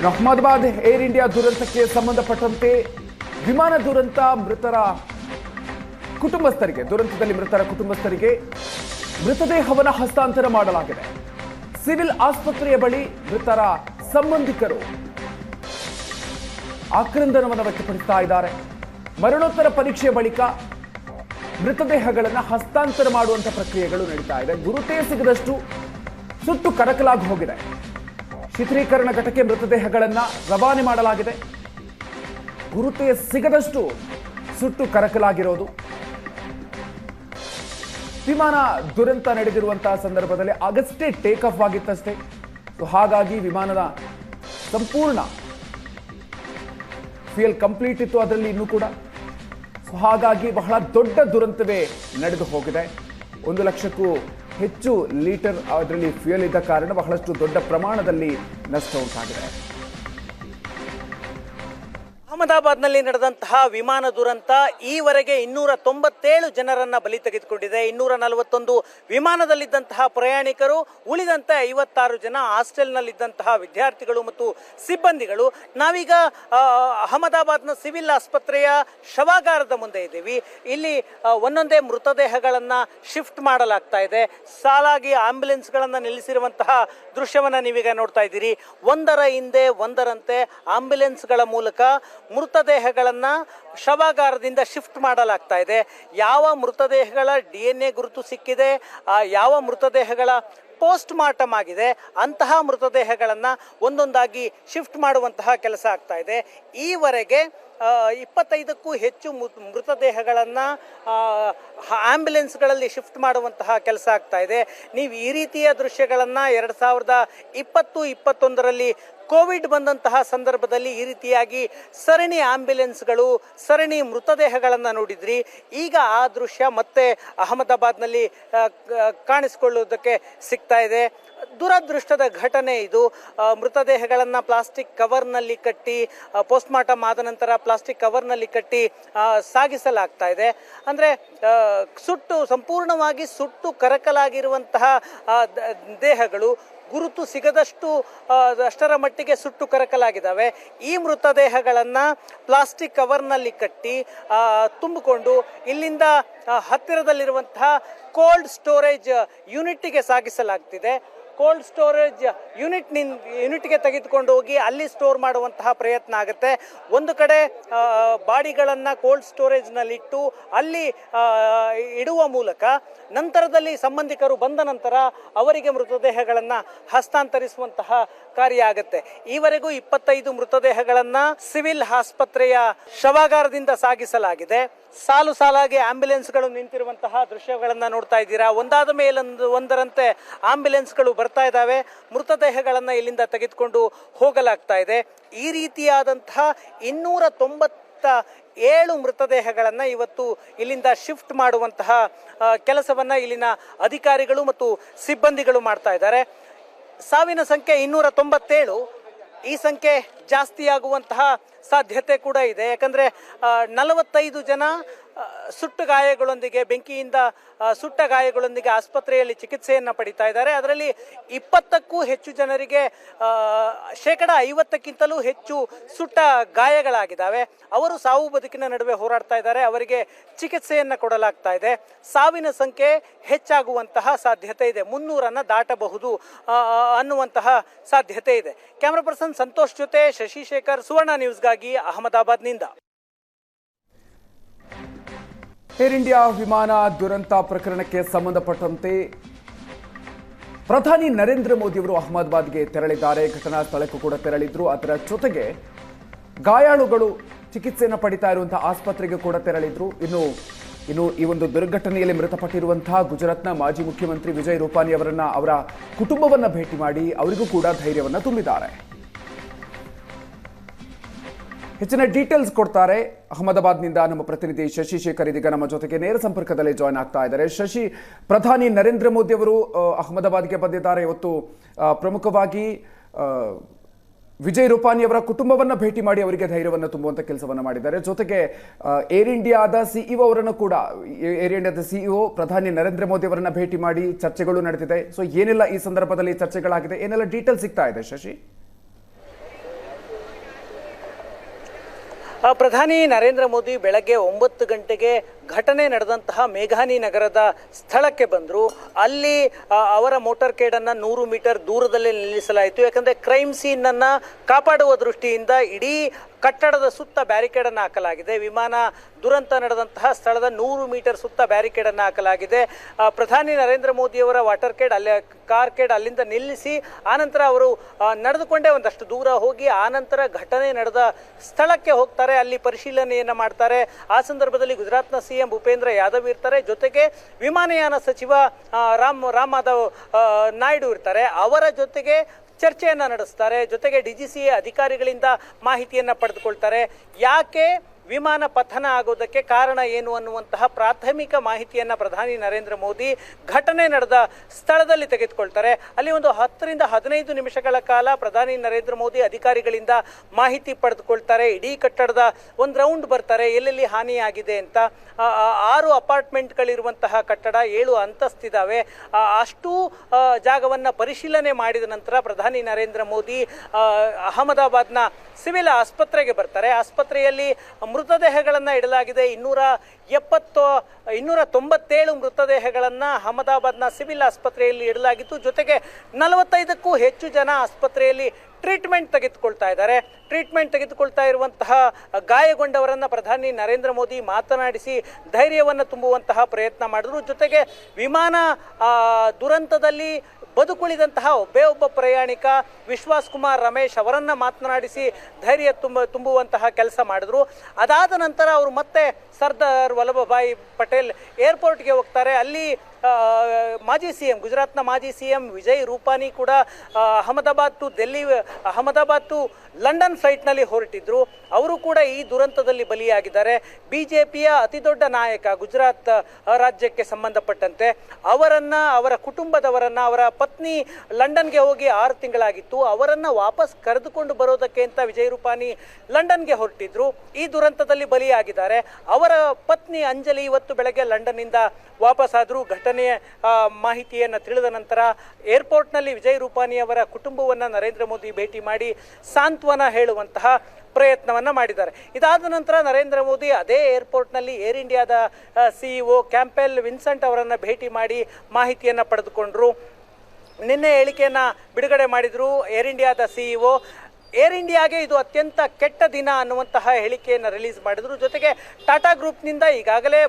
Ahmedabad air India ದುರಂತಕ್ಕೆ ಸಂಬಂಧಪಟ್ಟಂತೆ ವಿಮಾನ ದುರಂತ ಮೃತರ ಕುಟುಂಬಸ್ಥರಿಗೆ ದುರಂತದಲ್ಲಿ ಮೃತರ ಕುಟುಂಬಸ್ಥರಿಗೆ ಮೃತದೇಹವನ್ನು ಹಸ್ತಾಂತರ ಮಾಡಲಾಗಿದೆ. ಸಿವಿಲ್ ಆಸ್ಪತ್ರೆಯ ಬಳಿ ಮೃತರ ಸಂಬಂಧಿಕರು ಆಕ್ರಂದನವನ್ನು ವ್ಯಕ್ತಪಡಿಸ್ತಾ ಇದ್ದಾರೆ. ಮರಣೋತ್ತರ ಪರೀಕ್ಷೆಯ ಬಳಿಕ ಮೃತದೇಹಗಳನ್ನು ಹಸ್ತಾಂತರ ಮಾಡುವಂತ ಪ್ರಕ್ರಿಯೆಗಳು ನಡೀತಾ ಇದೆ. ಗುರುತೇ ಸಿಗದಷ್ಟು ಸುಟ್ಟು ಕರಕಲಾಗಿ ಹೋಗಿದೆ. ಶಿಥಿಲೀಕರಣ ಘಟಕ್ಕೆ ಮೃತದೇಹಗಳನ್ನು ರವಾನೆ ಮಾಡಲಾಗಿದೆ. ಗುರುತೇ ಸಿಗದಷ್ಟು ಸುಟ್ಟು ಕರಕಲಾಗಿರೋದು. ವಿಮಾನ ದುರಂತ ನಡೆದಿರುವಂತಹ ಸಂದರ್ಭದಲ್ಲಿ ಆಗಷ್ಟೇ ಟೇಕ್ ಆಫ್ ಆಗಿತ್ತಷ್ಟೇ. ಹಾಗಾಗಿ ವಿಮಾನದ ಸಂಪೂರ್ಣ ಫ್ಯೂಯಲ್ ಕಂಪ್ಲೀಟ್ ಇತ್ತು ಅದರಲ್ಲಿ ಇನ್ನೂ ಕೂಡ. ಹಾಗಾಗಿ ಬಹಳ ದೊಡ್ಡ ದುರಂತವೇ ನಡೆದು ಹೋಗಿದೆ. 1 ಲಕ್ಷಕ್ಕೂ ಹೆಚ್ಚು ಲೀಟರ್ ಅದರಲ್ಲಿ ಫ್ಯೂಯಲ್ ಇದ್ದ ಕಾರಣ ಬಹಳಷ್ಟು ದೊಡ್ಡ ಪ್ರಮಾಣದಲ್ಲಿ ನಷ್ಟ ಉಂಟಾಗಿದೆ. ಅಹಮದಾಬಾದ್ನಲ್ಲಿ ನಡೆದಂತಹ ವಿಮಾನ ದುರಂತ ಈವರೆಗೆ 297 ಜನರನ್ನ ಬಲಿ ತೆಗೆದುಕೊಂಡಿದೆ. 241 ವಿಮಾನದಲ್ಲಿದ್ದಂತಹ ಪ್ರಯಾಣಿಕರು, ಉಳಿದಂತೆ 56 ಜನ ಹಾಸ್ಟೆಲ್ನಲ್ಲಿದ್ದಂತಹ ವಿದ್ಯಾರ್ಥಿಗಳು ಮತ್ತು ಸಿಬ್ಬಂದಿಗಳು. ನಾವೀಗ ಅಹಮದಾಬಾದ್ನ ಸಿವಿಲ್ ಆಸ್ಪತ್ರೆಯ ಶವಾಗಾರದ ಮುಂದೆ ಇದ್ದೀವಿ. ಇಲ್ಲಿ ಒಂದೊಂದೇ ಮೃತದೇಹಗಳನ್ನ ಶಿಫ್ಟ್ ಮಾಡಲಾಗ್ತಾ ಇದೆ. ಸಾಲಾಗಿ ಆಂಬ್ಯುಲೆನ್ಸ್ಗಳನ್ನ ನಿಲ್ಲಿಸಿರುವಂತಹ ದೃಶ್ಯವನ್ನ ನೀವೀಗ ನೋಡ್ತಾ ಇದ್ದೀರಿ. ಒಂದರ ಹಿಂದೆ ಒಂದರಂತೆ ಆಂಬ್ಯುಲೆನ್ಸ್ಗಳ ಮೂಲಕ ಮೃತದೇಹಗಳನ್ನ ಶವಾಗಾರದಿಂದ ಶಿಫ್ಟ್ ಮಾಡಲಾಗ್ತಾ ಇದೆ. ಯಾವ ಮೃತದೇಹಗಳ DNA ಗುರುತು ಸಿಕ್ಕಿದೆ, ಯಾವ ಮೃತದೇಹಗಳ ಪೋಸ್ಟ್ ಮಾರ್ಟಮ್ ಆಗಿದೆ, ಅಂತಹ ಮೃತದೇಹಗಳನ್ನು ಒಂದೊಂದಾಗಿ ಶಿಫ್ಟ್ ಮಾಡುವಂತಹ ಕೆಲಸ ಆಗ್ತಾ ಇದೆ. ಈವರೆಗೆ 25ಕ್ಕೂ ಹೆಚ್ಚು ಮೃತದೇಹಗಳನ್ನು ಆಂಬ್ಯುಲೆನ್ಸ್ಗಳಲ್ಲಿ ಶಿಫ್ಟ್ ಮಾಡುವಂತಹ ಕೆಲಸ ಆಗ್ತಾ ಇದೆ. ನೀವು ಈ ರೀತಿಯ ದೃಶ್ಯಗಳನ್ನು 2020-21ರಲ್ಲಿ ಕೋವಿಡ್ ಬಂದಂತಹ ಸಂದರ್ಭದಲ್ಲಿ ಈ ರೀತಿಯಾಗಿ ಸರಣಿ ಆಂಬ್ಯುಲೆನ್ಸ್ಗಳು, ಸರಣಿ ಮೃತದೇಹಗಳನ್ನು ನೋಡಿದ್ರಿ. ಈಗ ಆ ದೃಶ್ಯ ಮತ್ತೆ ಅಹಮದಾಬಾದ್ನಲ್ಲಿ ಕಾಣಿಸಿಕೊಳ್ಳುವುದಕ್ಕೆ ಸಿಗ್ತಾ ಇದೆ. ದುರದೃಷ್ಟದ ಘಟನೆ ಇದು. ಮೃತದೇಹಗಳನ್ನು ಪ್ಲಾಸ್ಟಿಕ್ ಕವರ್ನಲ್ಲಿ ಕಟ್ಟಿ, ಪೋಸ್ಟ್ ಮಾರ್ಟಮ್ ಆದ ನಂತರ ಪ್ಲಾಸ್ಟಿಕ್ ಕವರ್ನಲ್ಲಿ ಕಟ್ಟಿ ಸಾಗಿಸಲಾಗ್ತಾ ಇದೆ. ಅಂದರೆ ಸಂಪೂರ್ಣವಾಗಿ ಸುಟ್ಟು ಕರಕಲಾಗಿರುವಂತಹ ದೇಹಗಳು ಗುರುತು ಸಿಗದಷ್ಟು ಅಷ್ಟರ ಮಟ್ಟಿಗೆ ಸುಟ್ಟು ಕರಕಲಾಗಿದ್ದಾವೆ. ಈ ಮೃತದೇಹಗಳನ್ನು ಪ್ಲಾಸ್ಟಿಕ್ ಕವರ್ನಲ್ಲಿ ಕಟ್ಟಿ ತುಂಬಿಕೊಂಡು ಇಲ್ಲಿಂದ ಹತ್ತಿರದಲ್ಲಿರುವಂತಹ ಕೋಲ್ಡ್ ಸ್ಟೋರೇಜ್ ಯೂನಿಟ್ಗೆ ಸಾಗಿಸಲಾಗ್ತಿದೆ. ಕೋಲ್ಡ್ ಸ್ಟೋರೇಜ್ ಯೂನಿಟ್ಗೆ ತೆಗೆದುಕೊಂಡು ಹೋಗಿ ಅಲ್ಲಿ ಸ್ಟೋರ್ ಮಾಡುವಂತಹ ಪ್ರಯತ್ನ ಆಗುತ್ತೆ. ಒಂದು ಕಡೆ ಬಾಡಿಗಳನ್ನು ಕೋಲ್ಡ್ ಸ್ಟೋರೇಜ್ನಲ್ಲಿಟ್ಟು ಅಲ್ಲಿ ಇಡುವ ಮೂಲಕ ನಂತರದಲ್ಲಿ ಸಂಬಂಧಿಕರು ಬಂದ ನಂತರ ಅವರಿಗೆ ಮೃತದೇಹಗಳನ್ನು ಹಸ್ತಾಂತರಿಸುವಂತಹ ಕಾರ್ಯ ಆಗುತ್ತೆ. ಈವರೆಗೂ 25 ಮೃತದೇಹಗಳನ್ನು ಸಿವಿಲ್ ಆಸ್ಪತ್ರೆಯ ಶವಾಗಾರದಿಂದ ಸಾಗಿಸಲಾಗಿದೆ. ಸಾಲು ಸಾಲಾಗಿ ಆಂಬ್ಯುಲೆನ್ಸ್ಗಳು ನಿಂತಿರುವಂತಹ ದೃಶ್ಯಗಳನ್ನು ನೋಡ್ತಾ ಇದ್ದೀರಾ. ಒಂದಾದ ಒಂದರಂತೆ ಆಂಬ್ಯುಲೆನ್ಸ್ಗಳು ಬರ್ತಾ ಇದ್ದಾವೆ. ಮೃತದೇಹಗಳನ್ನು ಇಲ್ಲಿಂದ ತೆಗೆದುಕೊಂಡು ಹೋಗಲಾಗ್ತಾ ಇದೆ. ಈ ರೀತಿಯಾದಂತಹ 297 ಮೃತದೇಹಗಳನ್ನು ಇವತ್ತು ಇಲ್ಲಿಂದ ಶಿಫ್ಟ್ ಮಾಡುವಂತಹ ಕೆಲಸವನ್ನು ಇಲ್ಲಿನ ಅಧಿಕಾರಿಗಳು ಮತ್ತು ಸಿಬ್ಬಂದಿಗಳು ಮಾಡ್ತಾ ಇದ್ದಾರೆ. ಸಾವಿನ ಸಂಖ್ಯೆ 297. ಈ ಸಂಖ್ಯೆ ಜಾಸ್ತಿಯಾಗುವಂತಹ ಸಾಧ್ಯತೆ ಕೂಡ ಇದೆ. ಯಾಕಂದರೆ 45 ಜನ ಸುಟ್ಟ ಗಾಯಗಳೊಂದಿಗೆ, ಬೆಂಕಿಯಿಂದ ಸುಟ್ಟ ಗಾಯಗಳೊಂದಿಗೆ ಆಸ್ಪತ್ರೆಯಲ್ಲಿ ಚಿಕಿತ್ಸೆಯನ್ನು ಪಡಿತಾ ಇದ್ದಾರೆ. ಅದರಲ್ಲಿ 20ಕ್ಕೂ ಹೆಚ್ಚು ಜನರಿಗೆ 50%ಕ್ಕಿಂತಲೂ ಹೆಚ್ಚು ಸುಟ್ಟ ಗಾಯಗಳಾಗಿದ್ದಾವೆ. ಅವರು ಸಾವು ಬದುಕಿನ ನಡುವೆ ಹೋರಾಡ್ತಾ ಇದ್ದಾರೆ. ಅವರಿಗೆ ಚಿಕಿತ್ಸೆಯನ್ನು ಕೊಡಲಾಗ್ತಾ ಇದೆ. ಸಾವಿನ ಸಂಖ್ಯೆ ಹೆಚ್ಚಾಗುವಂತಹ ಸಾಧ್ಯತೆ ಇದೆ. 300 ದಾಟಬಹುದು ಅನ್ನುವಂತಹ ಸಾಧ್ಯತೆ ಇದೆ. ಕ್ಯಾಮರಾ ಪರ್ಸನ್ ಸಂತೋಷ್ ಜೊತೆ ಶಶಿಶೇಖರ್, ಸುವರ್ಣ ನ್ಯೂಸ್ಗಾಗಿ ಅಹಮದಾಬಾದ್ನಿಂದ. ಏರ್ ಇಂಡಿಯಾ ವಿಮಾನ ದುರಂತ ಪ್ರಕರಣಕ್ಕೆ ಸಂಬಂಧಪಟ್ಟಂತೆ ಪ್ರಧಾನಿ ನರೇಂದ್ರ ಮೋದಿ ಅವರು ಅಹಮದಾಬಾದ್ಗೆ ತೆರಳಿದ್ದಾರೆ. ಘಟನಾ ಸ್ಥಳಕ್ಕೂ ಕೂಡ ತೆರಳಿದ್ರು. ಅದರ ಜೊತೆಗೆ ಗಾಯಾಳುಗಳು ಚಿಕಿತ್ಸೆಯನ್ನು ಪಡಿತಾ ಇರುವಂತಹ ಆಸ್ಪತ್ರೆಗೆ ಕೂಡ ತೆರಳಿದ್ರು. ಇನ್ನು ಈ ಒಂದು ದುರ್ಘಟನೆಯಲ್ಲಿ ಮೃತಪಟ್ಟಿರುವಂತಹ ಗುಜರಾತ್ನ ಮಾಜಿ ಮುಖ್ಯಮಂತ್ರಿ ವಿಜಯ್ ರೂಪಾನಿ ಅವರ ಕುಟುಂಬವನ್ನ ಭೇಟಿ ಮಾಡಿ ಅವರಿಗೂ ಕೂಡ ಧೈರ್ಯವನ್ನ ತುಂಬಿದ್ದಾರೆ. ಹೆಚ್ಚಿನ ಡೀಟೇಲ್ಸ್ ಕೊಡ್ತಾರೆ ಅಹಮದಾಬಾದ್ನಿಂದ ನಮ್ಮ ಪ್ರತಿನಿಧಿ ಶಶಿಶೇಖರ್ ಇದೀಗ ನಮ್ಮ ಜೊತೆಗೆ ನೇರ ಸಂಪರ್ಕದಲ್ಲಿ ಜಾಯ್ನ್ ಆಗ್ತಾ ಇದ್ದಾರೆ. ಶಶಿ, ಪ್ರಧಾನಿ ನರೇಂದ್ರ ಮೋದಿ ಅವರು ಅಹಮದಾಬಾದ್ಗೆ ಬಂದಿದ್ದಾರೆ. ಇವತ್ತು ಪ್ರಮುಖವಾಗಿ ವಿಜಯ್ ರೂಪಾನಿ ಅವರ ಕುಟುಂಬವನ್ನ ಭೇಟಿ ಮಾಡಿ ಅವರಿಗೆ ಧೈರ್ಯವನ್ನು ತುಂಬುವಂತ ಕೆಲಸವನ್ನ ಮಾಡಿದ್ದಾರೆ. ಜೊತೆಗೆ ಏರ್ ಇಂಡಿಯಾದ ಸಿಇಒ ಅವರನ್ನು ಕೂಡ ಪ್ರಧಾನಿ ನರೇಂದ್ರ ಮೋದಿ ಅವರನ್ನ ಭೇಟಿ ಮಾಡಿ ಚರ್ಚೆಗಳು ನಡೆದಿದೆ. ಸೊ ಏನೆಲ್ಲ ಈ ಸಂದರ್ಭದಲ್ಲಿ ಚರ್ಚೆಗಳಾಗಿದೆ, ಏನೆಲ್ಲ ಡೀಟೇಲ್ಸ್ ಸಿಗ್ತಾ ಇದೆ ಶಶಿ? ಪ್ರಧಾನಿ ನರೇಂದ್ರ ಮೋದಿ ಬೆಳಗ್ಗೆ 9 ಗಂಟೆಗೆ ಘಟನೆ ನಡೆದಂತಹ ಮೇಘಾನಿ ನಗರದ ಸ್ಥಳಕ್ಕೆ ಬಂದರು. ಅಲ್ಲಿ ಅವರ ಮೋಟಾರ್ ಕೇಡನ್ನು 100 ಮೀಟರ್ ದೂರದಲ್ಲೇ ನಿಲ್ಲಿಸಲಾಯಿತು. ಯಾಕಂದರೆ ಕ್ರೈಮ್ ಸೀನನ್ನು ಕಾಪಾಡುವ ದೃಷ್ಟಿಯಿಂದ ಇಡೀ ಕಟ್ಟಡದ ಸುತ್ತ ಬ್ಯಾರಿಕೇಡನ್ನು ಹಾಕಲಾಗಿದೆ. ವಿಮಾನ ದುರಂತ ನಡೆದಂತಹ ಸ್ಥಳದ 100 ಮೀಟರ್ ಸುತ್ತ ಬ್ಯಾರಿಕೇಡನ್ನು ಹಾಕಲಾಗಿದೆ. ಪ್ರಧಾನಿ ನರೇಂದ್ರ ಮೋದಿಯವರ ವಾಟರ್ ಕೇಡ್ ಅಲ್ಲೇ ಕಾರ್ ಕೇಡ್ ಅಲ್ಲಿಂದ ನಿಲ್ಲಿಸಿ ಆನಂತರ ಅವರು ನಡೆದುಕೊಂಡೇ ಒಂದಷ್ಟು ದೂರ ಹೋಗಿ ಆನಂತರ ಘಟನೆ ನಡೆದ ಸ್ಥಳಕ್ಕೆ ಹೋಗ್ತಾರೆ. ಅಲ್ಲಿ ಪರಿಶೀಲನೆಯನ್ನು ಮಾಡ್ತಾರೆ. ಆ ಸಂದರ್ಭದಲ್ಲಿ ಗುಜರಾತ್ನ ಸಿಎಂ ಭೂಪೇಂದ್ರ ಯಾದವ್ ಇರ್ತಾರೆ. ಜೊತೆಗೆ ವಿಮಾನಯಾನ ಸಚಿವ ರಾಮ್ ಮಾಧವ್ ನಾಯ್ಡು ಇರ್ತಾರೆ. ಅವರ ಜೊತೆಗೆ ಚರ್ಚೆಯನ್ನು ನಡೆಸ್ತಾರೆ. ಜೊತೆಗೆ DGCA ಅಧಿಕಾರಿಗಳಿಂದ ಮಾಹಿತಿಯನ್ನು ಪಡೆದುಕೊಳ್ತಾರೆ. ಯಾಕೆ ವಿಮಾನ ಪತನ ಆಗೋದಕ್ಕೆ ಕಾರಣ ಏನು ಅನ್ನುವಂತಹ ಪ್ರಾಥಮಿಕ ಮಾಹಿತಿಯನ್ನು ಪ್ರಧಾನಿ ನರೇಂದ್ರ ಮೋದಿ ಘಟನೆ ನಡೆದ ಸ್ಥಳದಲ್ಲಿ ತೆಗೆದುಕೊಳ್ತಾರೆ. ಅಲ್ಲಿ ಒಂದು 10 ರಿಂದ 15 ನಿಮಿಷಗಳ ಕಾಲ ಪ್ರಧಾನಿ ನರೇಂದ್ರ ಮೋದಿ ಅಧಿಕಾರಿಗಳಿಂದ ಮಾಹಿತಿ ಪಡೆದುಕೊಳ್ತಾರೆ. ಇಡೀ ಕಟ್ಟಡದ ಒಂದು ರೌಂಡ್ ಬರ್ತಾರೆ, ಎಲ್ಲೆಲ್ಲಿ ಹಾನಿಯಾಗಿದೆ ಅಂತ. 6 ಅಪಾರ್ಟ್ಮೆಂಟ್ಗಳಿರುವಂತಹ ಕಟ್ಟಡ, 7 ಅಂತಸ್ತಿದ್ದಾವೆ. ಅಷ್ಟು ಜಾಗವನ್ನು ಪರಿಶೀಲನೆ ಮಾಡಿದ ನಂತರ ಪ್ರಧಾನಿ ನರೇಂದ್ರ ಮೋದಿ ಅಹಮದಾಬಾದ್ನ ಸಿವಿಲ್ ಆಸ್ಪತ್ರೆಗೆ ಬರ್ತಾರೆ. ಆಸ್ಪತ್ರೆಯಲ್ಲಿ ಮೃತದೇಹಗಳನ್ನು ಇಡಲಾಗಿದೆ. 297 ಮೃತದೇಹಗಳನ್ನು ಅಹಮದಾಬಾದ್ನ ಸಿವಿಲ್ ಆಸ್ಪತ್ರೆಯಲ್ಲಿ ಇಡಲಾಗಿತ್ತು. ಜೊತೆಗೆ 45ಕ್ಕೂ ಹೆಚ್ಚು ಜನ ಆಸ್ಪತ್ರೆಯಲ್ಲಿ ಟ್ರೀಟ್ಮೆಂಟ್ ತೆಗೆದುಕೊಳ್ತಾ ಇದ್ದಾರೆ. ಟ್ರೀಟ್ಮೆಂಟ್ ತೆಗೆದುಕೊಳ್ತಾ ಇರುವಂತಹ ಗಾಯಗೊಂಡವರನ್ನು ಪ್ರಧಾನಿ ನರೇಂದ್ರ ಮೋದಿ ಮಾತನಾಡಿಸಿ ಧೈರ್ಯವನ್ನು ತುಂಬುವಂತಹ ಪ್ರಯತ್ನ ಮಾಡಿದ್ರು. ಜೊತೆಗೆ ವಿಮಾನ ದುರಂತದಲ್ಲಿ ಬದುಕುಳಿದಂತಹ ಒಬ್ಬ ಪ್ರಯಾಣಿಕ ವಿಶ್ವಾಸ್ ಕುಮಾರ್ ರಮೇಶ್ ಅವರನ್ನು ಮಾತನಾಡಿಸಿ ಧೈರ್ಯ ತುಂಬುವಂತಹ ಕೆಲಸ ಮಾಡಿದ್ರು. ಅದಾದ ನಂತರ ಅವರು ಮತ್ತೆ ಸರ್ದಾರ್ ವಲ್ಲಭಭಾಯಿ ಪಟೇಲ್ ಏರ್ಪೋರ್ಟ್ಗೆ ಹೋಗ್ತಾರೆ. ಅಲ್ಲಿ ಮಾಜಿ ಸಿಎಂ, ಗುಜರಾತ್ನ ಮಾಜಿ ಸಿಎಂ ವಿಜಯ್ ರೂಪಾನಿ ಕೂಡ ಅಹಮದಾಬಾದ್ ಟು ಲಂಡನ್ ಫ್ಲೈಟ್ನಲ್ಲಿ ಹೊರಟಿದ್ರು. ಅವರು ಕೂಡ ಈ ದುರಂತದಲ್ಲಿ ಬಲಿಯಾಗಿದ್ದಾರೆ. BJPಯ ಅತಿ ದೊಡ್ಡ ನಾಯಕ ಗುಜರಾತ್ ರಾಜ್ಯಕ್ಕೆ ಸಂಬಂಧಪಟ್ಟಂತೆ ಅವರ ಕುಟುಂಬದವರನ್ನು, ಅವರ ಪತ್ನಿ ಲಂಡನ್ಗೆ ಹೋಗಿ 6 ತಿಂಗಳಾಗಿತ್ತು, ಅವರನ್ನು ವಾಪಸ್ ಕರೆದುಕೊಂಡು ಬರೋದಕ್ಕೆ ಅಂತ ವಿಜಯ್ ರೂಪಾನಿ ಲಂಡನ್ಗೆ ಹೊರಟಿದ್ರು. ಈ ದುರಂತದಲ್ಲಿ ಬಲಿಯಾಗಿದ್ದಾರೆ. ಅವರ ಪತ್ನಿ ಅಂಜಲಿ ಇವತ್ತು ಬೆಳಗ್ಗೆ ಲಂಡನ್ನಿಂದ ವಾಪಸ್ ಆದರೂ. ಘಟನೆಯ ಮಾಹಿತಿಯನ್ನು ತಿಳಿದ ನಂತರ ಏರ್ಪೋರ್ಟ್ನಲ್ಲಿ ವಿಜಯ್ ರೂಪಾನಿ ಅವರ ಕುಟುಂಬವನ್ನು ನರೇಂದ್ರ ಮೋದಿ ಭೇಟಿ ಮಾಡಿ ಸಾಂತ್ವನ ಹೇಳುವಂತಹ ಪ್ರಯತ್ನವನ್ನು ಮಾಡಿದ್ದಾರೆ. ಇದಾದ ನಂತರ ನರೇಂದ್ರ ಮೋದಿ ಅದೇ ಏರ್ಪೋರ್ಟ್ನಲ್ಲಿ ಏರ್ ಇಂಡಿಯಾದ CEO ಕ್ಯಾಂಪೆಲ್ ವಿನ್ಸೆಂಟ್ ಅವರನ್ನು ಭೇಟಿ ಮಾಡಿ ಮಾಹಿತಿಯನ್ನು ಪಡೆದುಕೊಂಡ್ರು. ನಿನ್ನೆ ಹೇಳಿಕೆಯನ್ನು ಬಿಡುಗಡೆ ಮಾಡಿದರು ಏರ್ ಇಂಡಿಯಾದ CEO. ಏರ್ ಇಂಡಿಯಾಗೆ ಇದು ಅತ್ಯಂತ ಕೆಟ್ಟ ದಿನ ಅನ್ನುವಂತಹ ಹೇಳಿಕೆಯನ್ನು ರಿಲೀಸ್ ಮಾಡಿದರು. ಜೊತೆಗೆ ಟಾಟಾ ಗ್ರೂಪ್ನಿಂದ ಈಗಾಗಲೇ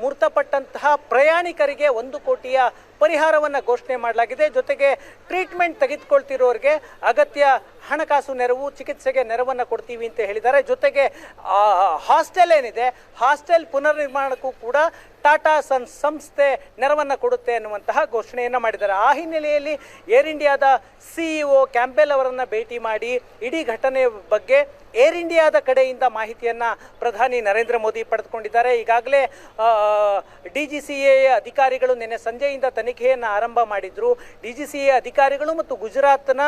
ಮೃತಪಟ್ಟಂತಹ ಪ್ರಯಾಣಿಕರಿಗೆ 1 ಕೋಟಿಯ ಪರಿಹಾರವನ್ನು ಘೋಷಣೆ ಮಾಡಲಾಗಿದೆ. ಜೊತೆಗೆ ಟ್ರೀಟ್ಮೆಂಟ್ ತೆಗೆದುಕೊಳ್ತಿರೋರಿಗೆ ಅಗತ್ಯ ಹಣಕಾಸು ನೆರವು, ಚಿಕಿತ್ಸೆಗೆ ನೆರವನ್ನು ಕೊಡ್ತೀವಿ ಅಂತ ಹೇಳಿದ್ದಾರೆ. ಜೊತೆಗೆ ಹಾಸ್ಟೆಲ್ ಏನಿದೆ, ಹಾಸ್ಟೆಲ್ ಪುನರ್ನಿರ್ಮಾಣಕ್ಕೂ ಕೂಡ ಟಾಟಾ ಸಂಸ್ಥೆ ನೆರವನ್ನು ಕೊಡುತ್ತೆ ಅನ್ನುವಂತಹ ಘೋಷಣೆಯನ್ನು ಮಾಡಿದ್ದಾರೆ. ಆ ಹಿನ್ನೆಲೆಯಲ್ಲಿ ಏರ್ ಇಂಡಿಯಾದ CEO ಕ್ಯಾಂಪೆಲ್ ಅವರನ್ನು ಭೇಟಿ ಮಾಡಿ ಇಡೀ ಘಟನೆಯ ಬಗ್ಗೆ ಏರ್ ಇಂಡಿಯಾದ ಕಡೆಯಿಂದ ಮಾಹಿತಿಯನ್ನು ಪ್ರಧಾನಿ ನರೇಂದ್ರ ಮೋದಿ ಪಡೆದುಕೊಂಡಿದ್ದಾರೆ. ಈಗಾಗಲೇ DGCA ಅಧಿಕಾರಿಗಳು ನಿನ್ನೆ ಸಂಜೆಯಿಂದ ತನಿಖೆಯನ್ನು ಆರಂಭ ಮಾಡಿದ್ರು. DGCA ಅಧಿಕಾರಿಗಳು ಮತ್ತು ಗುಜರಾತ್ನ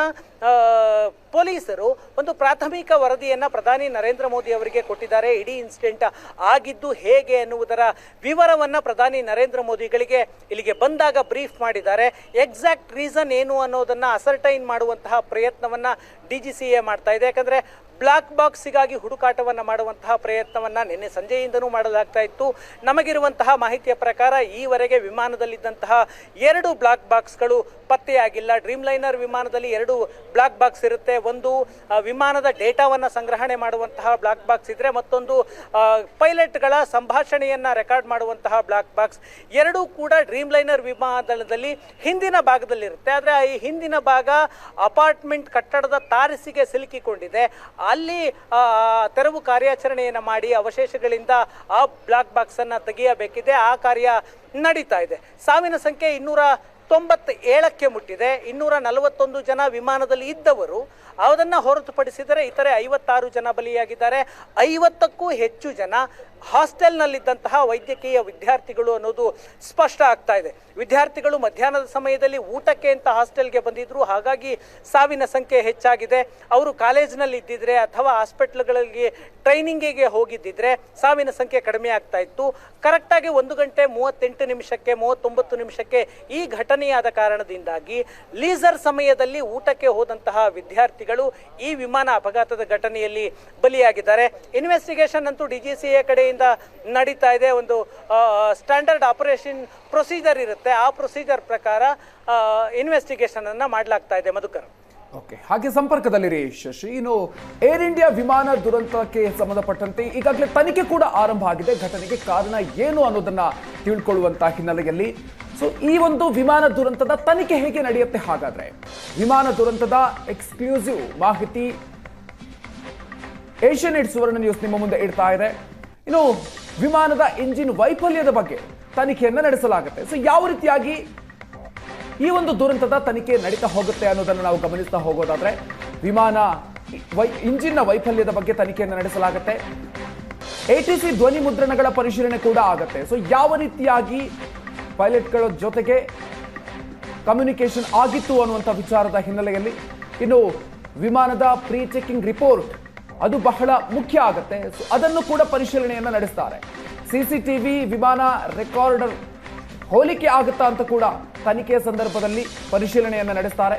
ಪೊಲೀಸರು ಒಂದು ಪ್ರಾಥಮಿಕ ವರದಿಯನ್ನು ಪ್ರಧಾನಿ ನರೇಂದ್ರ ಮೋದಿ ಅವರಿಗೆ ಕೊಟ್ಟಿದ್ದಾರೆ. ಇಡೀ ಇನ್ಸಿಡೆಂಟ್ ಆಗಿದ್ದು ಹೇಗೆ ಎನ್ನುವುದರ ವಿವರವನ್ನು ಪ್ರಧಾನಿ ನರೇಂದ್ರ ಮೋದಿಗಳಿಗೆ ಇಲ್ಲಿಗೆ ಬಂದಾಗ ಬ್ರೀಫ್ ಮಾಡಿದ್ದಾರೆ. ಎಕ್ಸಾಕ್ಟ್ ರೀಸನ್ ಏನು ಅನ್ನೋದನ್ನು ಅಸರ್ಟೈನ್ ಮಾಡುವಂತಹ ಪ್ರಯತ್ನವನ್ನು DGCA ಮಾಡ್ತಾ ಇದೆ. ಯಾಕಂದರೆ ಬ್ಲಾಕ್ ಬಾಕ್ಸಿಗಾಗಿ ಹುಡುಕಾಟವನ್ನು ಮಾಡುವಂತಹ ಪ್ರಯತ್ನವನ್ನು ನಿನ್ನೆ ಸಂಜೆಯಿಂದನೂ ಮಾಡಲಾಗ್ತಾ ಇತ್ತು. ನಮಗಿರುವಂತಹ ಮಾಹಿತಿಯ ಪ್ರಕಾರ ಈವರೆಗೆ ವಿಮಾನದಲ್ಲಿದ್ದಂತಹ 2 ಬ್ಲಾಕ್ ಬಾಕ್ಸ್ಗಳು ಪತ್ತೆಯಾಗಿಲ್ಲ. ಡ್ರೀಮ್ ಲೈನರ್ ವಿಮಾನದಲ್ಲಿ 2 ಬ್ಲಾಕ್ ಬಾಕ್ಸ್ ಇರುತ್ತೆ. ಒಂದು ವಿಮಾನದ ಡೇಟಾವನ್ನು ಸಂಗ್ರಹಣೆ ಮಾಡುವಂತಹ ಬ್ಲಾಕ್ ಬಾಕ್ಸ್ ಇದ್ರೆ, ಮತ್ತೊಂದು ಪೈಲಟ್ಗಳ ಸಂಭಾಷಣೆಯನ್ನು ರೆಕಾರ್ಡ್ ಮಾಡುವಂತಹ ಬ್ಲಾಕ್ ಬಾಕ್ಸ್. 2 ಕೂಡ ಡ್ರೀಮ್ ಲೈನರ್ ವಿಮಾನದಲ್ಲಿ ಹಿಂದಿನ ಭಾಗದಲ್ಲಿರುತ್ತೆ. ಆದರೆ ಈ ಹಿಂದಿನ ಭಾಗ ಅಪಾರ್ಟ್ಮೆಂಟ್ ಕಟ್ಟಡದ ತಾರಸಿಗೆ ಸಿಲುಕಿಕೊಂಡಿದೆ. ಅಲ್ಲಿ ತೆರವು ಕಾರ್ಯಾಚರಣೆಯನ್ನು ಮಾಡಿ ಅವಶೇಷಗಳಿಂದ ಆ ಬ್ಲಾಕ್ ಬಾಕ್ಸ್ ಅನ್ನು ತೆಗೆಯಬೇಕಿದೆ. ಆ ಕಾರ್ಯ ನಡೀತಾ ಇದೆ. ಸಾವಿನ ಸಂಖ್ಯೆ 297ಕ್ಕೆ ಮುಟ್ಟಿದೆ. 241 ಜನ ವಿಮಾನದಲ್ಲಿ ಇದ್ದವರು. ಅದನ್ನು ಹೊರತುಪಡಿಸಿದರೆ ಇತರೆ 56 ಜನ ಬಲಿಯಾಗಿದ್ದಾರೆ. 50ಕ್ಕೂ ಹೆಚ್ಚು ಜನ ಹಾಸ್ಟೆಲ್ನಲ್ಲಿದ್ದಂತಹ ವೈದ್ಯಕೀಯ ವಿದ್ಯಾರ್ಥಿಗಳು ಅನ್ನೋದು ಸ್ಪಷ್ಟ ಆಗ್ತಾ ಇದೆ. ವಿದ್ಯಾರ್ಥಿಗಳು ಮಧ್ಯಾಹ್ನದ ಸಮಯದಲ್ಲಿ ಊಟಕ್ಕೆ ಅಂತ ಹಾಸ್ಟೆಲ್ಗೆ ಬಂದಿದ್ರು. ಹಾಗಾಗಿ ಸಾವಿನ ಸಂಖ್ಯೆ ಹೆಚ್ಚಾಗಿದೆ. ಅವರು ಕಾಲೇಜಿನಲ್ಲಿ ಇದ್ದಿದ್ರೆ ಅಥವಾ ಹಾಸ್ಪಿಟ್ಲ್ಗಳಿಗೆ ಟ್ರೈನಿಂಗಿಗೆ ಹೋಗಿದ್ದಿದ್ರೆ ಸಾವಿನ ಸಂಖ್ಯೆ ಕಡಿಮೆ ಆಗ್ತಾ ಇತ್ತು. ಕರೆಕ್ಟಾಗಿ 1 ಗಂಟೆ 38 ನಿಮಿಷಕ್ಕೆ 39 ನಿಮಿಷಕ್ಕೆ ಈ ಘಟನೆ ಘಟನೆಯಾದ ಕಾರಣದಿಂದಾಗಿ ಲೀಸರ್ ಸಮಯದಲ್ಲಿ ಊಟಕ್ಕೆ ಹೋದಂತಹ ವಿದ್ಯಾರ್ಥಿಗಳು ಈ ವಿಮಾನ ಅಪಘಾತದ ಘಟನೆಯಲ್ಲಿ ಬಲಿಯಾಗಿದ್ದಾರೆ. ಇನ್ವೆಸ್ಟಿಗೇಷನ್ ಅಂತೂ DGCA ಕಡೆಯಿಂದ ನಡೀತಾ ಇದೆ. ಒಂದು ಸ್ಟ್ಯಾಂಡರ್ಡ್ ಆಪರೇಷನ್ ಪ್ರೊಸೀಜರ್ ಇರುತ್ತೆ, ಆ ಪ್ರೊಸೀಜರ್ ಪ್ರಕಾರ ಇನ್ವೆಸ್ಟಿಗೇಷನ್ ಅನ್ನ ಮಾಡಲಾಗ್ತಾ ಇದೆ. ಮಧುಕರ್, ಓಕೆ, ಹಾಗೆ ಸಂಪರ್ಕದಲ್ಲಿರಿ ಶಶಿ. ಇನ್ನು ಏರ್ ಇಂಡಿಯಾ ವಿಮಾನ ದುರಂತಕ್ಕೆ ಸಂಬಂಧಪಟ್ಟಂತೆ ಈಗಾಗಲೇ ತನಿಖೆ ಕೂಡ ಆರಂಭ ಆಗಿದೆ. ಘಟನೆಗೆ ಕಾರಣ ಏನು ಅನ್ನೋದನ್ನ ತಿಳ್ಕೊಳ್ಳುವಂತ ಹಿನ್ನೆಲೆಯಲ್ಲಿ ಈ ಒಂದು ವಿಮಾನ ದುರಂತದ ತನಿಖೆ ಹೇಗೆ ನಡೆಯುತ್ತೆ? ಹಾಗಾದ್ರೆ ವಿಮಾನ ದುರಂತದ ಎಕ್ಸ್ಕ್ಲೂಸಿವ್ ಮಾಹಿತಿ ಏಷ್ಯಾನೆಟ್ ಸುವರ್ಣ ನ್ಯೂಸ್ ನಿಮ್ಮ ಮುಂದೆ ಇಡ್ತಾ ಇದೆ. ಇನ್ನು ವಿಮಾನದ ಇಂಜಿನ್ ವೈಫಲ್ಯದ ಬಗ್ಗೆ ತನಿಖೆಯನ್ನ ನಡೆಸಲಾಗುತ್ತೆ. ಯಾವ ರೀತಿಯಾಗಿ ಈ ಒಂದು ದುರಂತದ ತನಿಖೆ ನಡೀತಾ ಹೋಗುತ್ತೆ ಅನ್ನೋದನ್ನು ನಾವು ಗಮನಿಸ್ತಾ ಹೋಗೋದಾದ್ರೆ, ವಿಮಾನ ಇಂಜಿನ್ನ ವೈಫಲ್ಯದ ಬಗ್ಗೆ ತನಿಖೆಯನ್ನು ನಡೆಸಲಾಗುತ್ತೆ. ATC ಧ್ವನಿ ಮುದ್ರಣಗಳ ಪರಿಶೀಲನೆ ಕೂಡ ಆಗುತ್ತೆ. ಯಾವ ರೀತಿಯಾಗಿ ಪೈಲಟ್ಗಳ ಜೊತೆಗೆ ಕಮ್ಯುನಿಕೇಶನ್ ಆಗಿತ್ತು ಅನ್ನುವಂಥ ವಿಚಾರದ ಹಿನ್ನೆಲೆಯಲ್ಲಿ ಇನ್ನು ವಿಮಾನದ ಪ್ರೀ ಚೆಕಿಂಗ್ ರಿಪೋರ್ಟ್ ಅದು ಬಹಳ ಮುಖ್ಯ ಆಗುತ್ತೆ. ಅದನ್ನು ಕೂಡ ಪರಿಶೀಲನೆಯನ್ನ ನಡೆಸ್ತಾರೆ. CCTV ವಿಮಾನ ರೆಕಾರ್ಡರ್ ಹೋಲಿಕೆ ಆಗುತ್ತಾ ಅಂತ ಕೂಡ ತನಿಖೆಯ ಸಂದರ್ಭದಲ್ಲಿ ಪರಿಶೀಲನೆಯನ್ನು ನಡೆಸ್ತಾರೆ.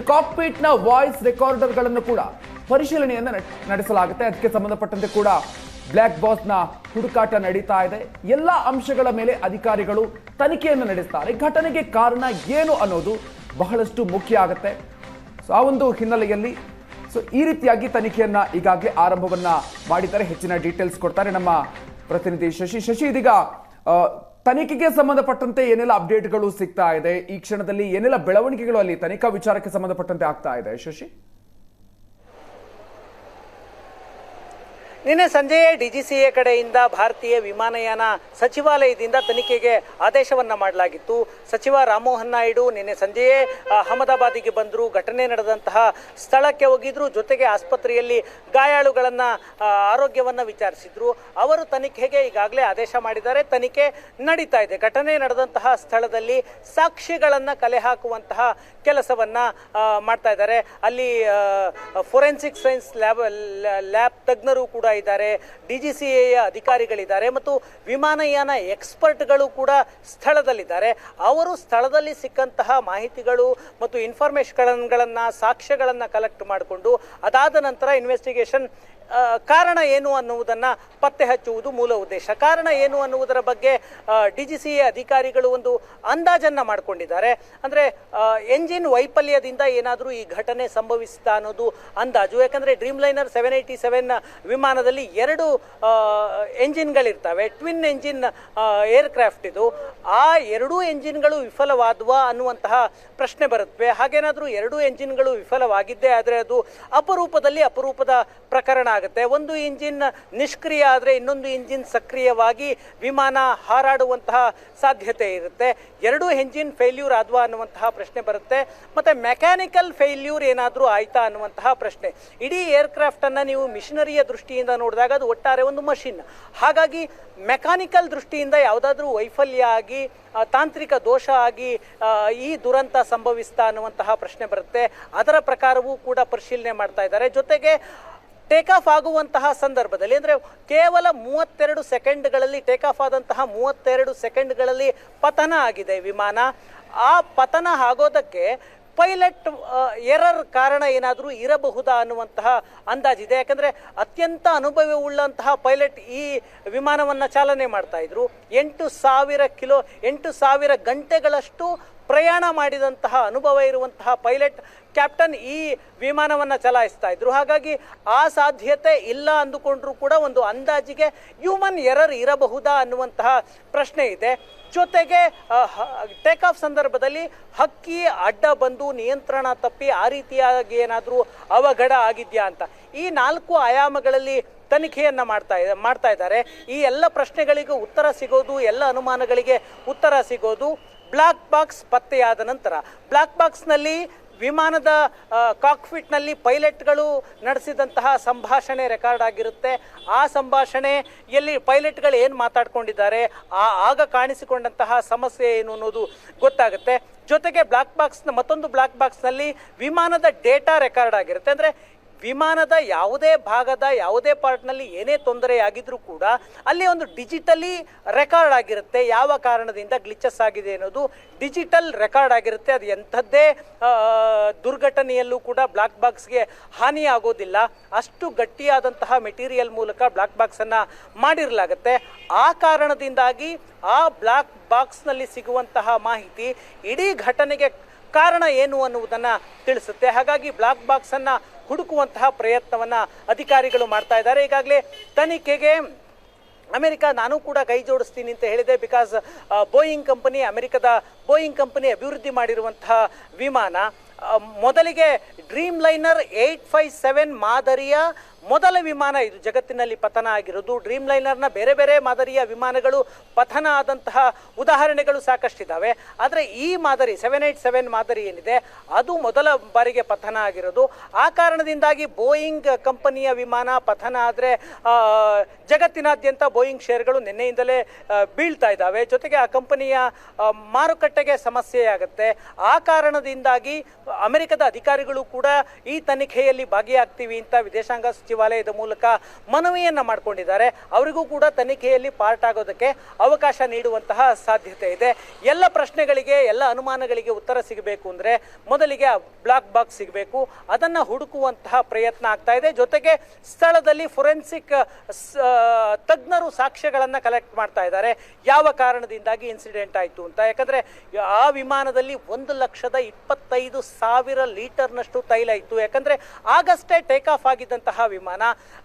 ಕಾಕ್ಪಿಟ್ನ ವಾಯ್ಸ್ ರೆಕಾರ್ಡರ್ಗಳನ್ನು ಕೂಡ ಪರಿಶೀಲನೆಯನ್ನು ನಡೆಸಲಾಗುತ್ತೆ. ಅದಕ್ಕೆ ಸಂಬಂಧಪಟ್ಟಂತೆ ಕೂಡ ಬ್ಲ್ಯಾಕ್ ಬಾಕ್ಸ್ನ ಹುಡುಕಾಟ ನಡೀತಾ ಇದೆ. ಎಲ್ಲ ಅಂಶಗಳ ಮೇಲೆ ಅಧಿಕಾರಿಗಳು ತನಿಖೆಯನ್ನು ನಡೆಸ್ತಾರೆ. ಘಟನೆಗೆ ಕಾರಣ ಏನು ಅನ್ನೋದು ಬಹಳಷ್ಟು ಮುಖ್ಯ ಆಗುತ್ತೆ. ಆ ಒಂದು ಹಿನ್ನೆಲೆಯಲ್ಲಿ ಈ ರೀತಿಯಾಗಿ ತನಿಖೆಯನ್ನ ಈಗಾಗಲೇ ಆರಂಭವನ್ನ ಮಾಡಿದ್ದಾರೆ. ಹೆಚ್ಚಿನ ಡೀಟೇಲ್ಸ್ ಕೊಡ್ತಾರೆ ನಮ್ಮ ಪ್ರತಿನಿಧಿ ಶಶಿ. ಇದೀಗ ತನಿಖೆಗೆ ಸಂಬಂಧಪಟ್ಟಂತೆ ಏನೆಲ್ಲ ಅಪ್ಡೇಟ್ಗಳು ಸಿಗ್ತಾ ಇದೆ, ಈ ಕ್ಷಣದಲ್ಲಿ ಏನೆಲ್ಲ ಬೆಳವಣಿಗೆಗಳು ಅಲ್ಲಿ ತನಿಖಾ ವಿಚಾರಕ್ಕೆ ಸಂಬಂಧಪಟ್ಟಂತೆ ಆಗ್ತಾ ಇದೆ ಶಶಿ? ನಿನ್ನೆ ಸಂಜೆಯೇ DGCA ಕಡೆಯಿಂದ ಭಾರತೀಯ ವಿಮಾನಯಾನ ಸಚಿವಾಲಯದಿಂದ ತನಿಖೆಗೆ ಆದೇಶವನ್ನ ಮಾಡಲಾಗಿತ್ತು. ಸಚಿವ ರಾಮಮೋಹನ್ ನಾಯ್ಡು ನಿನ್ನೆ ಸಂಜೆಯೇ ಅಹಮದಾಬಾದಿಗೆ ಬಂದರು. ಘಟನೆ ನಡೆದಂತಹ ಸ್ಥಳಕ್ಕೆ ಹೋಗಿದ್ರು. ಜೊತೆಗೆ ಆಸ್ಪತ್ರೆಯಲ್ಲಿ ಗಾಯಾಳುಗಳನ್ನ ಆರೋಗ್ಯವನ್ನ ವಿಚಾರಿಸಿದ್ರು. ಅವರು ತನಿಖೆಗೆ ಈಗಾಗಲೇ ಆದೇಶ ಮಾಡಿದ್ದಾರೆ. ತನಿಖೆ ನಡೀತಾ ಇದೆ. ಘಟನೆ ನಡೆದಂತಹ ಸ್ಥಳದಲ್ಲಿ ಸಾಕ್ಷಿಗಳನ್ನ ಕಲೆ ಹಾಕುವಂತಹ ಕೆಲಸವನ್ನ ಮಾಡ್ತಾ ಇದ್ದಾರೆ. ಅಲ್ಲಿ ಫೋರೆನ್ಸಿಕ್ ಸೈನ್ಸ್ ಲ್ಯಾಬ್ ತಜ್ಞರು ಕೂಡ ಇದ್ದಾರೆ, DGCA ಅಧಿಕಾರಿಗಳಿದ್ದಾರೆ ಮತ್ತು ವಿಮಾನಯಾನ ಎಕ್ಸ್ಪರ್ಟ್ಗಳು ಕೂಡ ಸ್ಥಳದಲ್ಲಿದ್ದಾರೆ. ಅವರು ಸ್ಥಳದಲ್ಲಿ ಸಿಕ್ಕಂತಹ ಮಾಹಿತಿಗಳು ಮತ್ತು ಇನ್ಫಾರ್ಮೇಷನ್ಗಳನ್ನ ಸಾಕ್ಷ್ಯಗಳನ್ನ ಕಲೆಕ್ಟ್ ಮಾಡಿಕೊಂಡು ಅದಾದ ನಂತರ ಇನ್ವೆಸ್ಟಿಗೇಷನ್ ಕಾರಣ ಏನು ಅನ್ನುವುದನ್ನು ಪತ್ತೆ ಹಚ್ಚುವುದು ಮೂಲ ಉದ್ದೇಶ. ಕಾರಣ ಏನು ಅನ್ನುವುದರ ಬಗ್ಗೆ DGCA ಅಧಿಕಾರಿಗಳು ಒಂದು ಅಂದಾಜನ್ನು ಮಾಡಿಕೊಂಡಿದ್ದಾರೆ. ಅಂದರೆ ಎಂಜಿನ್ ವೈಫಲ್ಯದಿಂದ ಏನಾದರೂ ಈ ಘಟನೆ ಸಂಭವಿಸಿತಾ ಅನ್ನೋದು ಅಂದಾಜು. ಯಾಕಂದರೆ ಡ್ರೀಮ್ಲೈನರ್ 787 ವಿಮಾನದಲ್ಲಿ 2 ಎಂಜಿನ್ಗಳಿರ್ತವೆ, ಟ್ವಿನ್ ಎಂಜಿನ್ ಏರ್ಕ್ರಾಫ್ಟ್ ಇದು. ಆ 2 ಎಂಜಿನ್ಗಳು ವಿಫಲವಾದವಾ ಅನ್ನುವಂತಹ ಪ್ರಶ್ನೆ ಬರುತ್ತವೆ. ಹಾಗೇನಾದರೂ 2 ಎಂಜಿನ್ಗಳು ವಿಫಲವಾಗಿದ್ದೇ ಆದರೆ ಅದು ಅಪರೂಪದ ಪ್ರಕರಣ ಆಗುತ್ತೆ. ಒಂದು ಇಂಜಿನ್ ನಿಷ್ಕ್ರಿಯ ಆದರೆ ಇನ್ನೊಂದು ಇಂಜಿನ್ ಸಕ್ರಿಯವಾಗಿ ವಿಮಾನ ಹಾರಾಡುವಂತಹ ಸಾಧ್ಯತೆ ಇರುತ್ತೆ. 2 ಎಂಜಿನ್ ಫೇಲ್ಯೂರ್ ಆದ್ವಾ ಅನ್ನುವಂತಹ ಪ್ರಶ್ನೆ ಬರುತ್ತೆ. ಮತ್ತೆ ಮೆಕ್ಯಾನಿಕಲ್ ಫೇಲ್ಯೂರ್ ಏನಾದರೂ ಆಯ್ತಾ ಅನ್ನುವಂತಹ ಪ್ರಶ್ನೆ. ಇಡೀ ಏರ್ಕ್ರಾಫ್ಟ್ ಅನ್ನ ನೀವು ಮಿಷನರಿಯ ದೃಷ್ಟಿಯಿಂದ ನೋಡಿದಾಗ ಅದು ಒಟ್ಟಾರೆ ಒಂದು ಮಷಿನ್. ಹಾಗಾಗಿ ಮೆಕ್ಯಾನಿಕಲ್ ದೃಷ್ಟಿಯಿಂದ ಯಾವುದಾದ್ರೂ ವೈಫಲ್ಯ ಆಗಿ ತಾಂತ್ರಿಕ ದೋಷ ಆಗಿ ಈ ದುರಂತ ಸಂಭವಿಸ್ತಾ ಅನ್ನುವಂತಹ ಪ್ರಶ್ನೆ ಬರುತ್ತೆ. ಅದರ ಪ್ರಕಾರವೂ ಕೂಡ ಪರಿಶೀಲನೆ ಮಾಡ್ತಾ ಇದ್ದಾರೆ. ಜೊತೆಗೆ ಟೇಕ್ ಆಫ್ ಆಗುವಂತಹ ಸಂದರ್ಭದಲ್ಲಿ ಅಂದರೆ ಕೇವಲ 32 ಸೆಕೆಂಡ್ಗಳಲ್ಲಿ ಟೇಕ್ ಆಫ್ ಆದಂತಹ 32 ಸೆಕೆಂಡ್ಗಳಲ್ಲಿ ಪತನ ಆಗಿದೆ ವಿಮಾನ. ಆ ಪತನ ಆಗೋದಕ್ಕೆ ಪೈಲಟ್ ಎರರ್ ಕಾರಣ ಏನಾದರೂ ಇರಬಹುದಾ ಅನ್ನುವಂತಹ ಅಂದಾಜಿದೆ. ಯಾಕಂದರೆ ಅತ್ಯಂತ ಅನುಭವವುಳ್ಳಂತಹ ಪೈಲಟ್ ಈ ವಿಮಾನವನ್ನು ಚಾಲನೆ ಮಾಡ್ತಾ ಇದ್ರು. 8,000 ಗಂಟೆಗಳಷ್ಟು ಪ್ರಯಾಣ ಮಾಡಿದಂತಹ ಅನುಭವ ಇರುವಂತಹ ಪೈಲಟ್ ಕ್ಯಾಪ್ಟನ್ ಈ ವಿಮಾನವನ್ನು ಚಲಾಯಿಸ್ತಾ ಇದ್ರು. ಹಾಗಾಗಿ ಆ ಸಾಧ್ಯತೆ ಇಲ್ಲ ಅಂದುಕೊಂಡ್ರೂ ಕೂಡ ಒಂದು ಅಂದಾಜಿಗೆ ಹ್ಯೂಮನ್ ಎರರ್ ಇರಬಹುದಾ ಅನ್ನುವಂತಹ ಪ್ರಶ್ನೆ ಇದೆ. ಜೊತೆಗೆ ಟೇಕ್ ಆಫ್ ಸಂದರ್ಭದಲ್ಲಿ ಹಕ್ಕಿ ಅಡ್ಡ ಬಂದು ನಿಯಂತ್ರಣ ತಪ್ಪಿ ಆ ರೀತಿಯಾಗಿ ಏನಾದರೂ ಅವಘಡ ಆಗಿದೆಯಾ ಅಂತ ಈ 4 ಆಯಾಮಗಳಲ್ಲಿ ತನಿಖೆಯನ್ನು ಮಾಡ್ತಾ ಇದ್ದಾರೆ. ಈ ಎಲ್ಲ ಪ್ರಶ್ನೆಗಳಿಗೂ ಉತ್ತರ ಸಿಗೋದು, ಎಲ್ಲ ಅನುಮಾನಗಳಿಗೆ ಉತ್ತರ ಸಿಗೋದು ಬ್ಲಾಕ್ ಬಾಕ್ಸ್ ಪತ್ತೆಯಾದ ನಂತರ. ಬ್ಲಾಕ್ ಬಾಕ್ಸ್ನಲ್ಲಿ ವಿಮಾನದ ಕಾಕ್ಪಿಟ್ನಲ್ಲಿ ಪೈಲಟ್ಗಳು ನಡೆಸಿದಂತಹ ಸಂಭಾಷಣೆ ರೆಕಾರ್ಡ್ ಆಗಿರುತ್ತೆ. ಆ ಸಂಭಾಷಣೆಯಲ್ಲಿ ಪೈಲಟ್ಗಳು ಏನು ಮಾತಾಡ್ಕೊಂಡಿದ್ದಾರೆ, ಆಗ ಕಾಣಿಸಿಕೊಂಡಂತಹ ಸಮಸ್ಯೆ ಏನು ಅನ್ನೋದು ಗೊತ್ತಾಗುತ್ತೆ. ಜೊತೆಗೆ ಮತ್ತೊಂದು ಬ್ಲಾಕ್ ಬಾಕ್ಸ್ನಲ್ಲಿ ವಿಮಾನದ ಡೇಟಾ ರೆಕಾರ್ಡ್ ಆಗಿರುತ್ತೆ. ಅಂದರೆ ವಿಮಾನದ ಯಾವುದೇ ಭಾಗದ ಯಾವುದೇ ಪಾರ್ಟ್ನಲ್ಲಿ ಏನೇ ತೊಂದರೆಯಾಗಿದ್ರೂ ಕೂಡ ಅಲ್ಲಿ ಒಂದು ಡಿಜಿಟಲಿ ರೆಕಾರ್ಡ್ ಆಗಿರುತ್ತೆ. ಯಾವ ಕಾರಣದಿಂದ ಗ್ಲಿಚಸ್ ಆಗಿದೆ ಅನ್ನೋದು ಡಿಜಿಟಲ್ ರೆಕಾರ್ಡ್ ಆಗಿರುತ್ತೆ. ಅದು ಎಂಥದ್ದೇ ದುರ್ಘಟನೆಯಲ್ಲೂ ಕೂಡ ಬ್ಲಾಕ್ ಬಾಕ್ಸ್ಗೆ ಹಾನಿ ಆಗೋದಿಲ್ಲ. ಅಷ್ಟು ಗಟ್ಟಿಯಾದಂತಹ ಮೆಟೀರಿಯಲ್ ಮೂಲಕ ಬ್ಲಾಕ್ ಬಾಕ್ಸನ್ನು ಮಾಡಿರಲಾಗುತ್ತೆ. ಆ ಕಾರಣದಿಂದಾಗಿ ಆ ಬ್ಲಾಕ್ ಬಾಕ್ಸ್ನಲ್ಲಿ ಸಿಗುವಂತಹ ಮಾಹಿತಿ ಇಡೀ ಘಟನೆಗೆ ಕಾರಣ ಏನು ಅನ್ನುವುದನ್ನು ತಿಳಿಸುತ್ತೆ. ಹಾಗಾಗಿ ಬ್ಲಾಕ್ ಬಾಕ್ಸನ್ನು ಹುಡುಕುವಂತಹ ಪ್ರಯತ್ನವನ್ನು ಅಧಿಕಾರಿಗಳು ಮಾಡ್ತಾ ಇದ್ದಾರೆ. ಈಗಾಗಲೇ ತನಿಖೆಗೆ ಅಮೆರಿಕ ನಾನು ಕೂಡ ಕೈ ಜೋಡಿಸ್ತೀನಿ ಅಂತ ಹೇಳಿದೆ. ಬಿಕಾಸ್ ಬೋಯಿಂಗ್ ಕಂಪನಿ, ಅಮೆರಿಕದ ಬೋಯಿಂಗ್ ಕಂಪನಿ ಅಭಿವೃದ್ಧಿ ಮಾಡಿರುವಂತಹ ವಿಮಾನ ಮೊದಲಿಗೆ ಡ್ರೀಮ್ ಲೈನರ್ 857 ಮಾದರಿಯ ಮೊದಲ ವಿಮಾನ ಇದು ಜಗತ್ತಿನಲ್ಲಿ ಪತನ ಆಗಿರೋದು. ಡ್ರೀಮ್ ಲೈನರ್ನ ಬೇರೆ ಬೇರೆ ಮಾದರಿಯ ವಿಮಾನಗಳು ಪತನ ಆದಂತಹ ಉದಾಹರಣೆಗಳು ಸಾಕಷ್ಟಿದ್ದಾವೆ. ಆದರೆ ಈ ಮಾದರಿ 787 ಮಾದರಿ ಏನಿದೆ ಅದು ಮೊದಲ ಬಾರಿಗೆ ಪತನ ಆಗಿರೋದು. ಆ ಕಾರಣದಿಂದಾಗಿ ಬೋಯಿಂಗ್ ಕಂಪನಿಯ ವಿಮಾನ ಪತನ ಆದರೆ ಜಗತ್ತಿನಾದ್ಯಂತ ಬೋಯಿಂಗ್ ಶೇರ್ಗಳು ನಿನ್ನೆಯಿಂದಲೇ ಬೀಳ್ತಾ ಇದ್ದಾವೆ. ಜೊತೆಗೆ ಆ ಕಂಪನಿಯ ಮಾರುಕಟ್ಟೆಗೆ ಸಮಸ್ಯೆಯಾಗುತ್ತೆ. ಆ ಕಾರಣದಿಂದಾಗಿ ಅಮೆರಿಕದ ಅಧಿಕಾರಿಗಳು ಕೂಡ ಈ ತನಿಖೆಯಲ್ಲಿ ಭಾಗಿಯಾಗ್ತೀವಿ ಅಂತ ವಿದೇಶಾಂಗ ಸಚಿವಾಲಯದ ಮೂಲಕ ಮನವಿಯನ್ನ ಮಾಡಿಕೊಂಡಿದ್ದಾರೆ. ಅವರಿಗೂ ಕೂಡ ತನಿಖೆಯಲ್ಲಿ ಪಾರ್ಟ್ ಆಗೋದಕ್ಕೆ ಅವಕಾಶ ನೀಡುವಂತಹ ಸಾಧ್ಯತೆ ಇದೆ. ಎಲ್ಲ ಪ್ರಶ್ನೆಗಳಿಗೆ, ಎಲ್ಲ ಅನುಮಾನಗಳಿಗೆ ಉತ್ತರ ಸಿಗಬೇಕು ಅಂದರೆ ಮೊದಲಿಗೆ ಬ್ಲಾಕ್ ಬಾಕ್ಸ್ ಸಿಗಬೇಕು. ಅದನ್ನು ಹುಡುಕುವಂತಹ ಪ್ರಯತ್ನ ಆಗ್ತಾ ಇದೆ. ಜೊತೆಗೆ ಸ್ಥಳದಲ್ಲಿ ಫೊರೆನ್ಸಿಕ್ ತಜ್ಞರು ಸಾಕ್ಷ್ಯಗಳನ್ನು ಕಲೆಕ್ಟ್ ಮಾಡ್ತಾ ಇದ್ದಾರೆ. ಯಾವ ಕಾರಣದಿಂದಾಗಿ ಇನ್ಸಿಡೆಂಟ್ ಆಯಿತು ಅಂತ. ಯಾಕಂದರೆ ಆ ವಿಮಾನದಲ್ಲಿ 1,25,000 ಲೀಟರ್ನಷ್ಟು ತೈಲ ಇತ್ತು. ಯಾಕಂದರೆ ಆಗಷ್ಟೇ ಟೇಕ್ ಆಫ್ ಆಗಿದ್ದಂತಹ ವಿಮಾನ.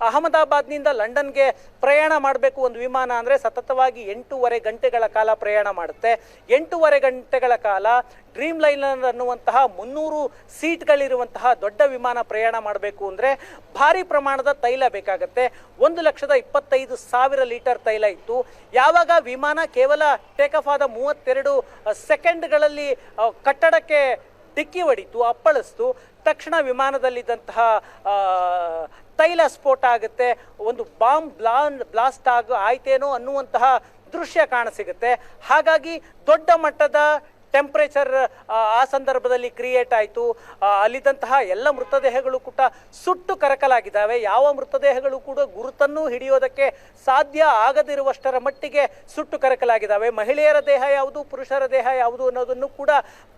ಅಹಮದಾಬಾದ್ನಿಂದ ಲಂಡನ್ಗೆ ಪ್ರಯಾಣ ಮಾಡಬೇಕು ಒಂದು ವಿಮಾನ ಅಂದರೆ ಸತತವಾಗಿ 8.5 ಗಂಟೆಗಳ ಕಾಲ ಪ್ರಯಾಣ ಮಾಡುತ್ತೆ. 8.5 ಗಂಟೆಗಳ ಕಾಲ ಡ್ರೀಮ್ ಲೈನರ್ ಅನ್ನುವಂತಹ 300 ಸೀಟ್ಗಳಿರುವಂತಹ ದೊಡ್ಡ ವಿಮಾನ ಪ್ರಯಾಣ ಮಾಡಬೇಕು ಅಂದರೆ ಭಾರಿ ಪ್ರಮಾಣದ ತೈಲ ಬೇಕಾಗುತ್ತೆ. 1,25,000 ಲೀಟರ್ ತೈಲ ಇತ್ತು. ಯಾವಾಗ ವಿಮಾನ ಕೇವಲ ಟೇಕ್ ಆಫ್ ಆದ 32 ಸೆಕೆಂಡ್ಗಳಲ್ಲಿ ಕಟ್ಟಡಕ್ಕೆ ಡಿಕ್ಕಿ ಹೊಡಿತು, ಅಪ್ಪಳಿಸ್ತು, ತಕ್ಷಣ ವಿಮಾನದಲ್ಲಿದ್ದಂತಹ ತೈಲ ಸ್ಫೋಟ ಆಗುತ್ತೆ. ಒಂದು ಬಾಂಬ್ ಬ್ಲಾಸ್ಟ್ ಆಯ್ತೇನೋ ಅನ್ನುವಂತಹ ದೃಶ್ಯ ಕಾಣಸಿಗುತ್ತೆ. ಹಾಗಾಗಿ ದೊಡ್ಡ ಮಟ್ಟದ ಟೆಂಪ್ರೇಚರ್ ಆ ಸಂದರ್ಭದಲ್ಲಿ ಕ್ರಿಯೇಟ್ ಆಯಿತು. ಅಲ್ಲಿದ್ದಂತಹ ಎಲ್ಲ ಮೃತದೇಹಗಳು ಕೂಡ ಸುಟ್ಟು ಕರಕಲಾಗಿದ್ದಾವೆ. ಯಾವ ಮೃತದೇಹಗಳು ಕೂಡ ಗುರುತನ್ನು ಹಿಡಿಯೋದಕ್ಕೆ ಸಾಧ್ಯ ಆಗದಿರುವಷ್ಟರ ಮಟ್ಟಿಗೆ ಸುಟ್ಟು ಕರಕಲಾಗಿದ್ದಾವೆ. ಮಹಿಳೆಯರ ದೇಹ ಯಾವುದು, ಪುರುಷರ ದೇಹ ಯಾವುದು ಅನ್ನೋದನ್ನು ಕೂಡ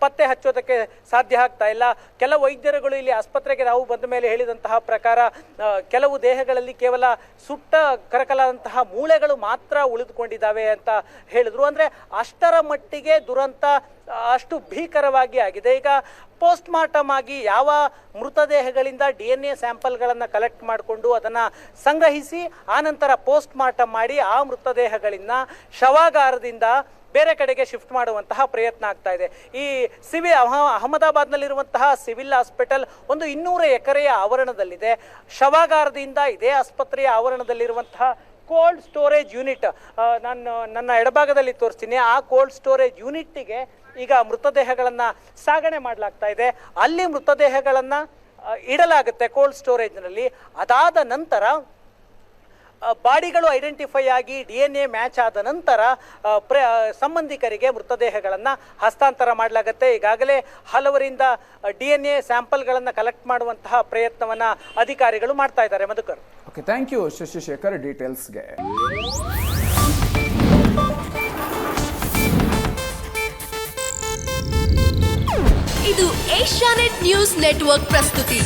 ಪತ್ತೆ ಹಚ್ಚೋದಕ್ಕೆ ಸಾಧ್ಯ ಆಗ್ತಾ ಇಲ್ಲ. ಕೆಲವು ವೈದ್ಯರುಗಳು ಇಲ್ಲಿ ಆಸ್ಪತ್ರೆಗೆ ನಾವು ಬಂದ ಮೇಲೆ ಹೇಳಿದಂತಹ ಪ್ರಕಾರ ಕೆಲವು ದೇಹಗಳಲ್ಲಿ ಕೇವಲ ಸುಟ್ಟ ಕರಕಲಾದಂತಹ ಮೂಳೆಗಳು ಮಾತ್ರ ಉಳಿದುಕೊಂಡಿದ್ದಾವೆ ಅಂತ ಹೇಳಿದ್ರು. ಅಂದರೆ ಅಷ್ಟರ ಮಟ್ಟಿಗೆ ದುರಂತ ಅಷ್ಟು ಭೀಕರವಾಗಿ ಆಗಿದೆ. ಈಗ ಪೋಸ್ಟ್ ಮಾರ್ಟಮ್ ಆಗಿ ಯಾವ ಮೃತದೇಹಗಳಿಂದ DNA ಸ್ಯಾಂಪಲ್ಗಳನ್ನು ಕಲೆಕ್ಟ್ ಮಾಡಿಕೊಂಡು ಅದನ್ನು ಸಂಗ್ರಹಿಸಿ ಆನಂತರ ಪೋಸ್ಟ್ ಮಾರ್ಟಮ್ ಮಾಡಿ ಆ ಮೃತದೇಹಗಳಿಂದ ಶವಾಗಾರದಿಂದ ಬೇರೆ ಕಡೆಗೆ ಶಿಫ್ಟ್ ಮಾಡುವಂತಹ ಪ್ರಯತ್ನ ಆಗ್ತಾ ಇದೆ. ಈ ಅಹಮದಾಬಾದ್ನಲ್ಲಿರುವಂತಹ ಸಿವಿಲ್ ಹಾಸ್ಪಿಟಲ್ ಒಂದು 200 ಎಕರೆಯ ಆವರಣದಲ್ಲಿದೆ. ಶವಾಗಾರದಿಂದ ಇದೇ ಆಸ್ಪತ್ರೆಯ ಆವರಣದಲ್ಲಿರುವಂತಹ ಕೋಲ್ಡ್ ಸ್ಟೋರೇಜ್ ಯೂನಿಟ್ ನನ್ನ ಎಡಭಾಗದಲ್ಲಿ ತೋರಿಸ್ತೀನಿ. ಆ ಕೋಲ್ಡ್ ಸ್ಟೋರೇಜ್ ಯೂನಿಟ್ಟಿಗೆ ಈಗ ಮೃತದೇಹಗಳನ್ನು ಸಾಗಣೆ ಮಾಡಲಾಗ್ತಾ ಇದೆ. ಅಲ್ಲಿ ಮೃತದೇಹಗಳನ್ನು ಇಡಲಾಗುತ್ತೆ ಕೋಲ್ಡ್ ಸ್ಟೋರೇಜ್ನಲ್ಲಿ. ಅದಾದ ನಂತರ ಬಾಡಿಗಳು ಐಡೆಂಟಿಫೈ ಆಗಿ DNA ಮ್ಯಾಚ್ ಆದ ನಂತರ ಸಂಬಂಧಿಕರಿಗೆ ಮೃತದೇಹಗಳನ್ನು ಹಸ್ತಾಂತರ ಮಾಡಲಾಗುತ್ತೆ. ಈಗಾಗಲೇ ಹಲವರಿಂದ DNA ಸ್ಯಾಂಪಲ್ಗಳನ್ನು ಕಲೆಕ್ಟ್ ಮಾಡುವಂತಹ ಪ್ರಯತ್ನವನ್ನು ಅಧಿಕಾರಿಗಳು ಮಾಡ್ತಾ ಇದ್ದಾರೆ. Madhukar, okay, thank you Shashishekhar ಡೀಟೇಲ್ಸ್ಗೆ. ಇದು ಏಷ್ಯಾನೆಟ್ ನ್ಯೂಸ್ ನೆಟ್ವರ್ಕ್ ಪ್ರಸ್ತುತಿ.